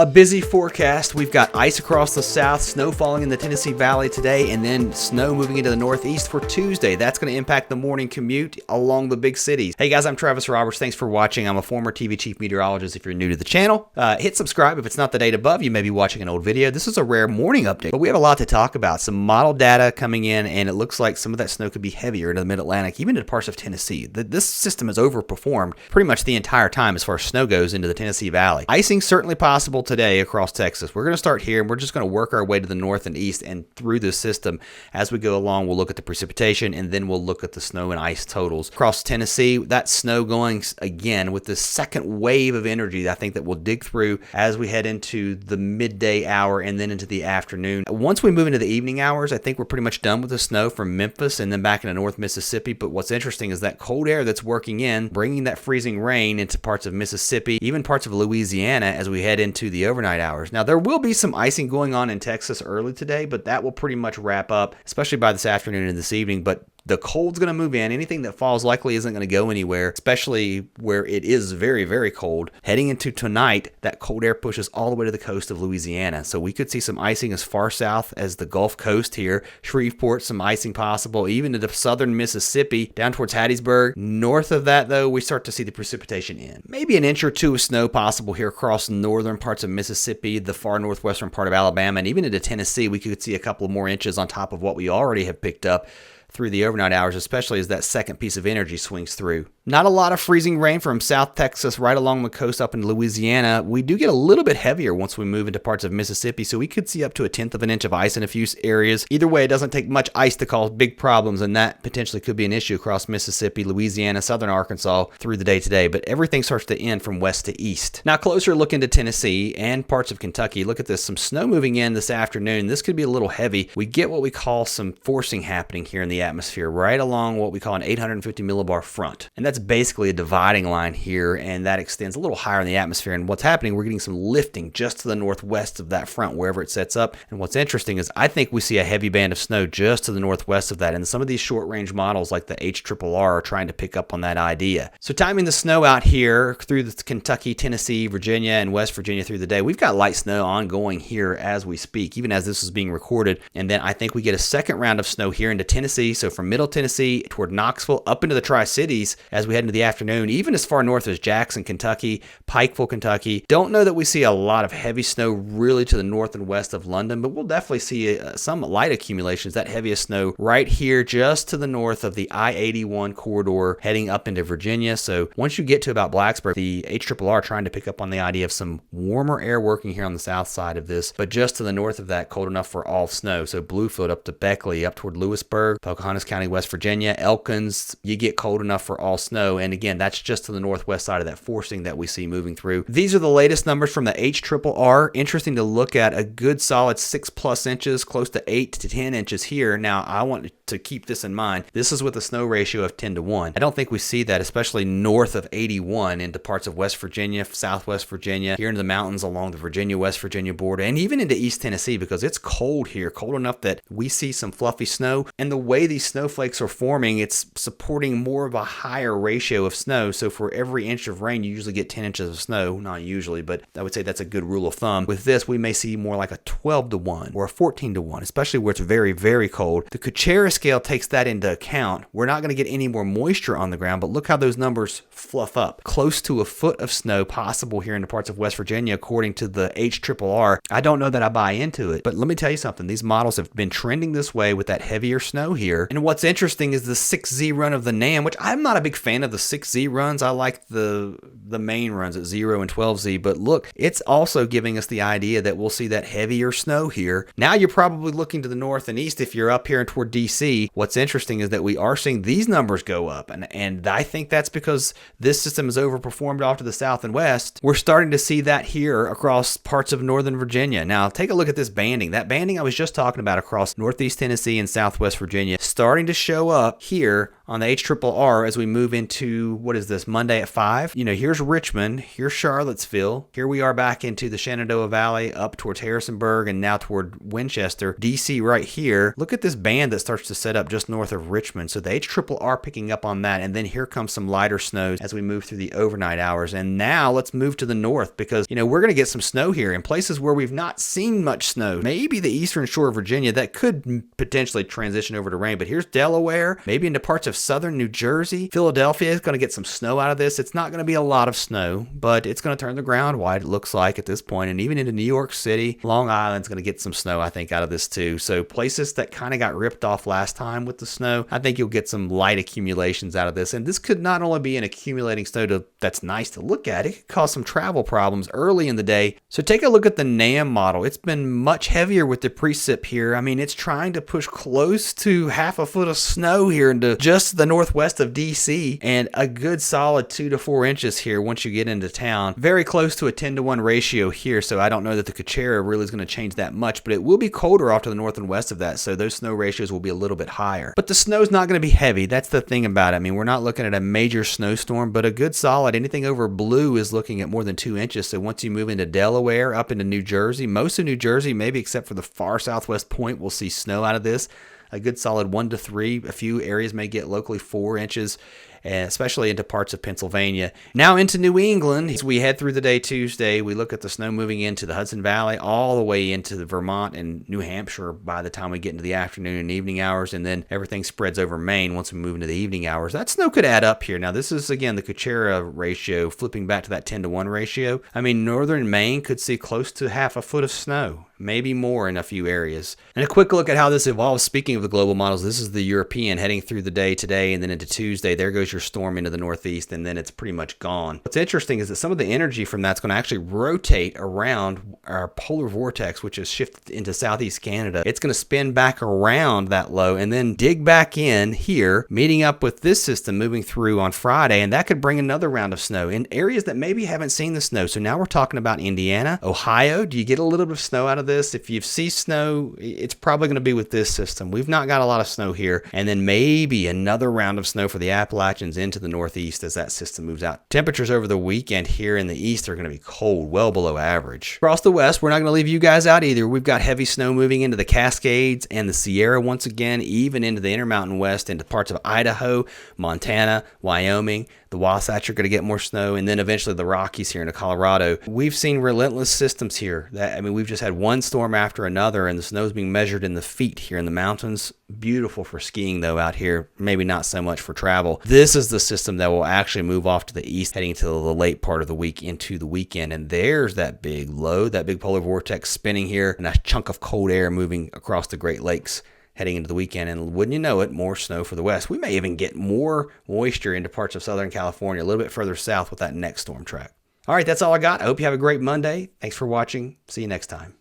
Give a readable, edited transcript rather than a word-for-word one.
A busy forecast. We've got ice across the south, snow falling in the Tennessee Valley today, and then snow moving into the northeast for Tuesday. That's going to impact the morning commute along the big cities. Hey guys, I'm Travis Roberts. Thanks for watching. I'm a former TV chief meteorologist. If you're new to the channel, hit subscribe. If it's not the date above, you may be watching an old video. This is a rare morning update, but we have a lot to talk about. Some model data coming in, and it looks like some of that snow could be heavier into the mid-Atlantic, even into parts of Tennessee. This system has overperformed pretty much the entire time as far as snow goes into the Tennessee Valley. Icing certainly possible today across Texas. We're going to start here, and we're just going to work our way to the north and east and through this system. As we go along, we'll look at the precipitation, and then we'll look at the snow and ice totals. Across Tennessee, that snow going again with the second wave of energy I think that we'll dig through as we head into the midday hour and then into the afternoon. Once we move into the evening hours, I think we're pretty much done with the snow from Memphis and then back into North Mississippi. But what's interesting is that cold air that's working in, bringing that freezing rain into parts of Mississippi, even parts of Louisiana as we head into the overnight hours. Now, there will be some icing going on in Texas early today, but that will pretty much wrap up, especially by this afternoon and this evening. But the cold's going to move in. Anything that falls likely isn't going to go anywhere, especially where it is very, very cold. Heading into tonight, that cold air pushes all the way to the coast of Louisiana. So we could see some icing as far south as the Gulf Coast here. Shreveport, some icing possible, even to the southern Mississippi, down towards Hattiesburg. North of that, though, we start to see the precipitation in. Maybe an inch or two of snow possible here across northern parts of Mississippi, the far northwestern part of Alabama, and even into Tennessee. We could see a couple more inches on top of what we already have picked up through the overnight hours, especially as that second piece of energy swings through. Not a lot of freezing rain from South Texas right along the coast up in Louisiana. We do get a little bit heavier once we move into parts of Mississippi, so we could see up to 1/10 of an inch of ice in a few areas. Either way, it doesn't take much ice to cause big problems, and that potentially could be an issue across Mississippi, Louisiana, southern Arkansas through the day today, but everything starts to end from west to east. Now, closer look into Tennessee and parts of Kentucky. Look at this, some snow moving in this afternoon. This could be a little heavy. We get what we call some forcing happening here in the atmosphere, right along what we call an 850 millibar front. And that's basically a dividing line here, and that extends a little higher in the atmosphere. And what's happening, we're getting some lifting just to the northwest of that front, wherever it sets up. And what's interesting is I think we see a heavy band of snow just to the northwest of that. And some of these short-range models like the HRRR are trying to pick up on that idea. So timing the snow out here through the Kentucky, Tennessee, Virginia, and West Virginia through the day, we've got light snow ongoing here as we speak, even as this is being recorded. And then I think we get a second round of snow here into Tennessee. So from Middle Tennessee toward Knoxville up into the Tri-Cities as we head into the afternoon, even as far north as Jackson, Kentucky, Pikeville, Kentucky. Don't know that we see a lot of heavy snow really to the north and west of London, but we'll definitely see some light accumulations, that heaviest snow right here just to the north of the I-81 corridor heading up into Virginia. So once you get to about Blacksburg, the HRRR trying to pick up on the idea of some warmer air working here on the south side of this, but just to the north of that, cold enough for all snow. So Bluefield up to Beckley, up toward Lewisburg, Pocahontas County, West Virginia, Elkins, you get cold enough for all snow. And again, that's just to the northwest side of that forcing that we see moving through. These are the latest numbers from the HRRR. Interesting to look at, a good solid 6+ inches, close to 8 to 10 inches here. Now, I want to keep this in mind. This is with a snow ratio of 10-1. I don't think we see that, especially north of 81 into parts of West Virginia, Southwest Virginia, here into the mountains along the Virginia-West Virginia border, and even into East Tennessee, because it's cold here, cold enough that we see some fluffy snow. And the way these snowflakes are forming, it's supporting more of a higher ratio of snow. So for every inch of rain, you usually get 10 inches of snow. Not usually, but I would say that's a good rule of thumb. With this, we may see more like a 12-1 or a 14-1, especially where it's very, very cold. The Kuchera scale takes that into account. We're not going to get any more moisture on the ground, but look how those numbers fluff up. Close to a foot of snow possible here in the parts of West Virginia, according to the HRRR. I don't know that I buy into it, but let me tell you something. These models have been trending this way with that heavier snow here. And what's interesting is the 6Z run of the NAM, which I'm not a big fan of the 6Z runs. I like the main runs at 0 and 12Z, but look, it's also giving us the idea that we'll see that heavier snow here. Now you're probably looking to the north and east if you're up here and toward DC. What's interesting is that we are seeing these numbers go up, and I think that's because this system is overperformed off to the south and west. We're starting to see that here across parts of northern Virginia. Now take a look at this banding. That banding I was just talking about across northeast Tennessee and southwest Virginia starting to show up here on the HRRR as we move into, what is this, Monday at 5. Here's Richmond, here's Charlottesville. Here we are back into the Shenandoah Valley, up towards Harrisonburg, and now toward Winchester. DC right here. Look at this band that starts to set up just north of Richmond. So the HRRR picking up on that, and then here comes some lighter snows as we move through the overnight hours. And now let's move to the north because, we're going to get some snow here in places where we've not seen much snow. Maybe the eastern shore of Virginia, that could potentially transition over to rain, but here's Delaware, maybe into parts of southern New Jersey. Philadelphia is going to get some snow out of this. It's not going to be a lot of snow, but it's going to turn the ground white, it looks like at this point. And even into New York City, Long Island's going to get some snow, I think, out of this too. So places that kind of got ripped off last time with the snow, I think you'll get some light accumulations out of this. And this could not only be an accumulating snow that's nice to look at, it could cause some travel problems early in the day. So take a look at the NAM model. It's been much heavier with the precip here. I mean, it's trying to push close to half a foot of snow here into just the northwest of DC, and a good solid 2 to 4 inches here once you get into town. Very close to a 10-to-1 ratio here, so I don't know that the Kuchera really is going to change that much, but it will be colder off to the north and west of that, so those snow ratios will be a little bit higher. But the snow's not going to be heavy. That's the thing about it. I mean, we're not looking at a major snowstorm, but a good solid, anything over blue is looking at more than 2 inches. So once you move into Delaware, up into New Jersey, most of New Jersey, maybe except for the far southwest point, we'll see snow out of this. A good solid 1 to 3. A few areas may get locally 4 inches, and especially into parts of Pennsylvania. Now into New England, as we head through the day Tuesday, we look at the snow moving into the Hudson Valley, all the way into the Vermont and New Hampshire by the time we get into the afternoon and evening hours, and then everything spreads over Maine once we move into the evening hours. That snow could add up here. Now this is, again, the Kuchera ratio, flipping back to that 10-to-1 ratio. I mean, northern Maine could see close to half a foot of snow, maybe more in a few areas. And a quick look at how this evolves. Speaking of the global models, this is the European heading through the day today, and then into Tuesday, there goes your storm into the northeast, and then it's pretty much gone. What's interesting is that some of the energy from that's going to actually rotate around our polar vortex, which has shifted into southeast Canada. It's going to spin back around that low and then dig back in here, meeting up with this system moving through on Friday, and that could bring another round of snow in areas that maybe haven't seen the snow. So now we're talking about Indiana, Ohio. Do you get a little bit of snow out of this? If you see snow, it's probably going to be with this system. We've not got a lot of snow here, and then maybe another round of snow for the Appalachians into the northeast as that system moves out. Temperatures over the weekend here in the east are going to be cold, well below average. Across the west, we're not going to leave you guys out either. We've got heavy snow moving into the Cascades and the Sierra once again, even into the Intermountain West, into parts of Idaho, Montana, Wyoming. The Wasatch are going to get more snow, and then eventually the Rockies here into Colorado. We've seen relentless systems here. We've just had one storm after another, and the snow's being measured in the feet here in the mountains. Beautiful for skiing, though, out here. Maybe not so much for travel. This is the system that will actually move off to the east, heading to the late part of the week into the weekend. And there's that big low, that big polar vortex spinning here, and a chunk of cold air moving across the Great Lakes heading into the weekend, and wouldn't you know it, more snow for the west. We may even get more moisture into parts of Southern California, a little bit further south with that next storm track. All right, that's all I got. I hope you have a great Monday. Thanks for watching. See you next time.